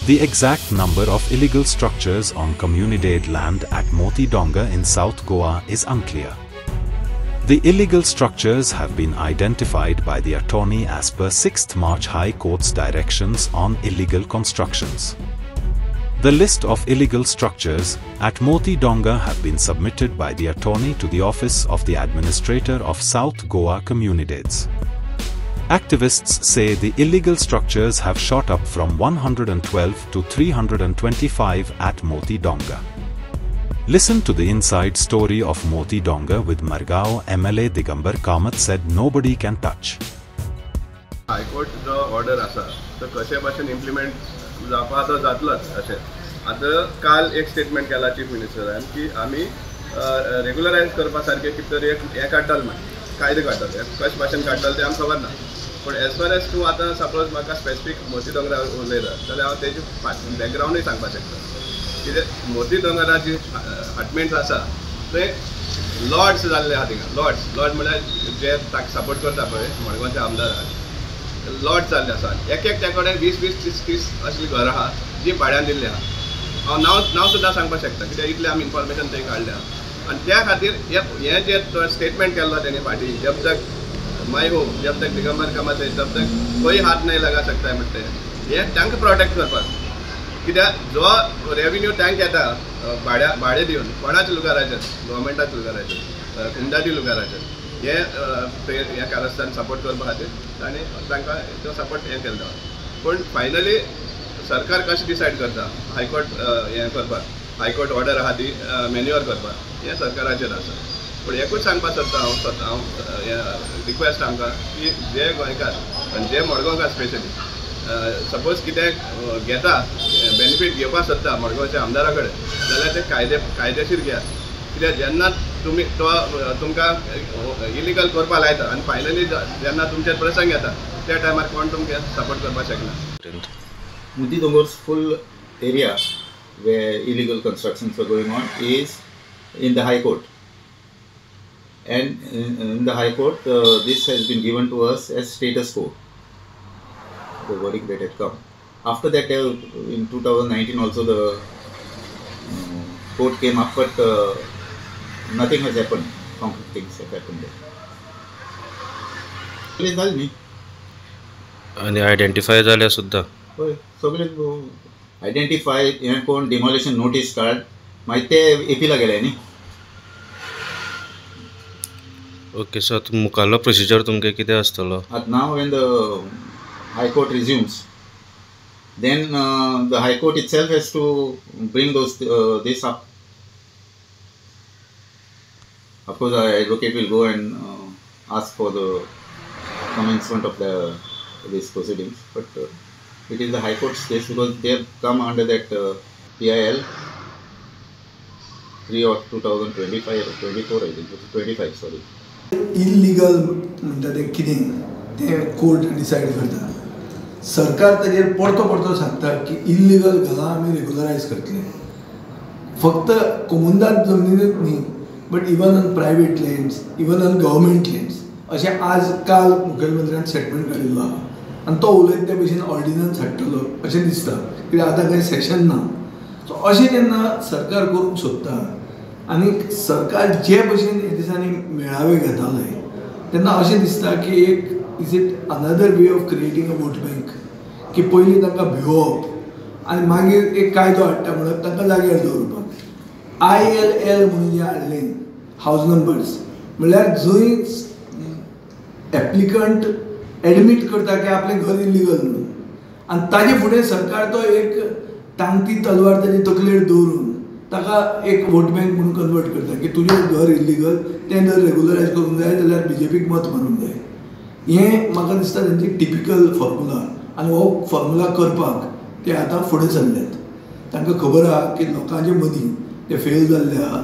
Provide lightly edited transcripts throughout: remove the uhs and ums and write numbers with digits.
The exact number of illegal structures on community-aid land at Moti Donga in South Goa is unclear. The illegal structures have been identified by the attorney as per 6th March High Court's directions on illegal constructions. The list of illegal structures at Moti Donga have been submitted by the attorney to the Office of the Administrator of South Goa Community-Aids. Activists say the illegal structures have shot up from 112 to 325 at Moti Donga. Listen to the inside story of Moti Donga with Margao MLA Digambar Kamath said nobody can touch. High Court जो order आसा तो कशे भाशेन implement जावपा तो जातलोच अशें. आतां काल एक स्टेटमेंट केला चीफ मिनिस्टरान की आमी रेग्युलरायज करपा सारके कितें तरी एक काडटले म्हण कायदे काडटले कशे भाशेन काडटले तें आमकां खबर ना. पण एज फार एज तूं आतां सपोज म्हाका स्पेसिफीक मोती दोंगरा उलयता जाल्यार हांव तेजी बॅकग्रावंडूय सांगपाक शकता. कित्याक मोती दोंगराची हटमेंट्स आसा थंय लॉर्ड्स जाल्ले आहा थिंगा. लॉर्ड म्हळ्यार जे ताका सपोर्ट करता पळय मडगांवचे आमदार लॉर्ड्स जाल्ले आसा. एक त्या कडेन 20-30 असली घरां आहा जी भाड्यान दिल्ली आहा. हांव नांव सुद्दां सांगपाक शकता कित्याक इतलें आमी इन्फॉर्मेशन थंय काडल्या. आनी त्या खातीर हें जे स्टेटमेंट केल्लो तेणी फाटीं जब तक माय होम जब तक दिगंबर कामत है तब तक कोई हाथ नहीं लगा सकता है म्हणटे हें तांकां प्रोटेक्ट करपाक. कित्याक जो रेव्हेन्यू टँक येता भाडे दिवन कोणाच्या लुगाराचेर गव्हर्मेंटाच्या लुगाराचेर कुंडाची लुगाराचेर हें कारस्थान सपोर्ट करपा खातीर ताणें तांकां तो सपोर्ट हें केलो. पूण फायनली सरकार कशें डिसायड करता हायकोर्ट हें करपाक हायकोर्ट ऑर्डर आहा ती मॅन्युअर करपाक हें सरकाराचेर आसा. पूण एकूच सांगपाक सोदता हांव रिक्वेस्ट आमकां की जे गोंयकार आनी जे मडगांवकार स्पेशली सपोज कितें घेता बेनिफीट घेवपाक सोदता मडगांवच्या आमदारा कडेन जाल्यार ते कायदेशीर घेयात. कित्याक जेन्ना तुमी तो तुमकां इलिगल करपा लायता आनी फायनली जेन्ना तुमचेर प्रसंग येता त्या टायमार कोण तुमकां सपोर्ट करपाक शकना. Moti Donga's full area where illegal constructions were going on is in the High Court. And in the High Court, this has been given to us as status quo, the verdict that had come. After that, in 2019 also the court came up, but nothing has happened. Concrete things have happened there. आणि identify झाल्या सुद्धा होय सगळे identify हे कोण demolition notice काढ माहिती ते एपीला गेले न्ही. ओके सो मुखारलो प्रोसिजर तुमकां कितें आसतलो. Now when the High Court resumes, then the High Court itself has to bring this up. Of course, our advocate will go and ask for the commencement of these proceedings, but it is the High Court's case because they have come under that PIL 3 of 2025 or 24, I think, 25, sorry. Illegal म्हणटा तें कितें तें court decide करता. सरकार ताजेर परतो सांगता की इल्लीगल घरां आमी रेग्युलरायज करतले. फक्त कोमुनदाद जमनीनूच न्ही but even on private lands even on government lands अशें आज काल मुखेलमंत्र्यान स्टेटमेंट काडिल्लो आहा. आनी तो उलयता त्या भशेन ऑर्डिनन्स हाडटलो अशें दिसता कित्याक आतां कांय सेशन ना. सो अशें जेन्ना सरकार करूंक सोदता आनी सरकार जे भशेन ह्या दिसांनी मेळावे घेताले तेन्ना अशें दिसता की एक is it another way of creating a vote bank की पयलीं तांकां भिवप आनी मागीर एक कायदो हाडटा म्हणून तांकां जाग्यार दवरपाक. ILL म्हणून जे हाडलें हावज नंबर्स म्हणल्यार जंय एप्लिकंट एडमीट करता की आपलें घर इल्लीगल म्हणून आनी ताजे फुडें सरकार तो एक टांगती तलवार ताजे तकलेर दवरून ताका एक वोट बँक म्हणून कन्वर्ट करता की तुजें घर इल्लीगल तें जर रेग्युलरायज करूंक जाय जाल्यार BJPक मत मारूंक जाय. हें म्हाका दिसता तेंची टिपिकल फॉर्मुला आनी हो फॉर्मुला करपाक ते आतां फुडें चल्ल्यात. तांकां खबर आहा की लोकांचे मदीं ते फेल जाल्ले आहा.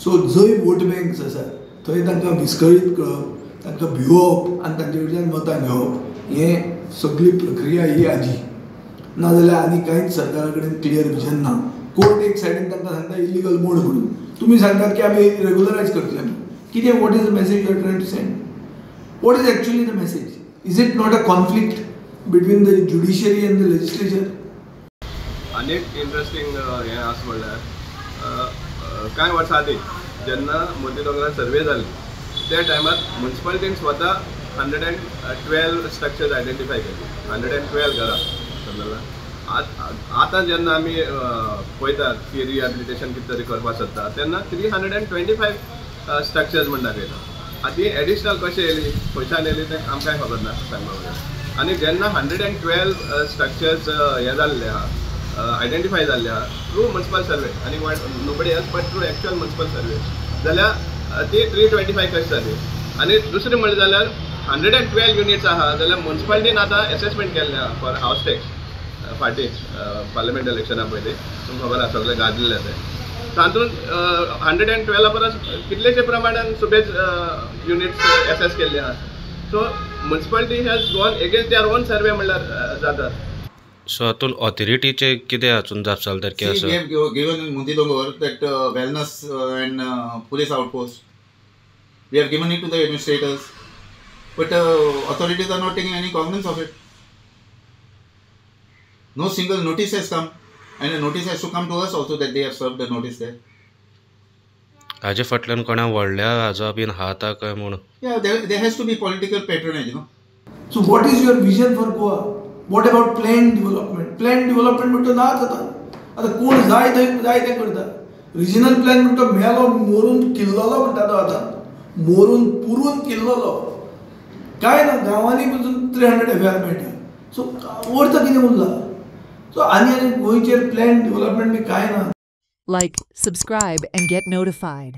सो जंय वोट बँक्स आसात थंय तांकां विस्कळीत करप तांकां भिवप आनी तांचे कडच्यान मतां घेवप हें सगळी प्रक्रिया ही आजी. नाजाल्यार आनी कांयच सरकारा कडेन क्लियर विजन ना. कोर्ट एक सायडीन तांकां सांगता इल्लीगल मोड म्हणून तुमी सांगतात की आमी रेग्युलरायज करतले म्हणून. कितें what is the message you are trying to send? What is actually the message? Is it not a conflict between the judiciary and the legislature? आनीक इंट्रस्टींग हें आसा म्हणल्यार कांय वर्सां आदीं जेन्ना मोती दोंगरार सर्वे जाल्ली त्या टायमार म्युन्सिपालिटीन स्वता 112 स्ट्रक्चर्स आयडेंटिफाय केली, 112 घरां समजलां. आतां जेन्ना आमी पळयतात की रिहॅबिलिटेशन कितें तरी करपाक सोदता तेन्ना 325 स्ट्रक्चर्स म्हणटा येता. आतां ती एडिशनल कशें येयली खंयच्यान येयली तें आमकांय खबर ना सांगपा वगैरे. आनी जेन्ना 112 स्ट्रक्चर्स हे जाल्ले आहा आयडेंटिफाय जाल्ले आहा थ्रू म्युन्सिपल सर्वे आनी nobody else but through actual municipal survey जाल्यार ती 325 कशी जाली. आनी दुसरें म्हणलें जाल्यार 112 युनिट्स आहा जाल्यार म्युन्सिपालिटीन आतां एसेसमेंट केल्लें आहा फॉर हावस टॅक्स फाटीं पार्लिमेंट इलेक्शना पयलीं तुमकां खबर आसा सगळें गाजलेलें तें. तातूंत 112 परस कितलेशे प्रमाणान सुबेज युनिट्स एसेस केल्ले आहा. So municipality has gone against their own survey म्हणल्यार जाता. सो हातून ऑथॉरिटीचे कितें हातून जापसालदारकी See, आसा? we have given in Moti Dongor that wellness and police outpost. We have given it to the administrators, but authorities are not taking any cognizance of it. No single notice has come, and a notice has to come to us also that they have served the notice there. हाजे फाटल्यान कोणा व्हडल्या हाजो bin हात हा काय म्हूण? Yeah, there has to be political patronage, you know. So what is your vision for Goa? What about planned development? Planned development म्हणतो ना जाता. आता कोण जाय ते करता. रिजनल प्लॅन म्हणतो मेलो मोरून किल्ललो म्हणटा तो आतां. मोरून पुरून किल्ललो. काय ना गांवांनी पसून 300 FIR मेळटा. सो अर्थ कितें उरला? सो आनी गोंयचेर प्लॅन डेव्हलपमेंट बी काय ना. Like, subscribe, and get notified.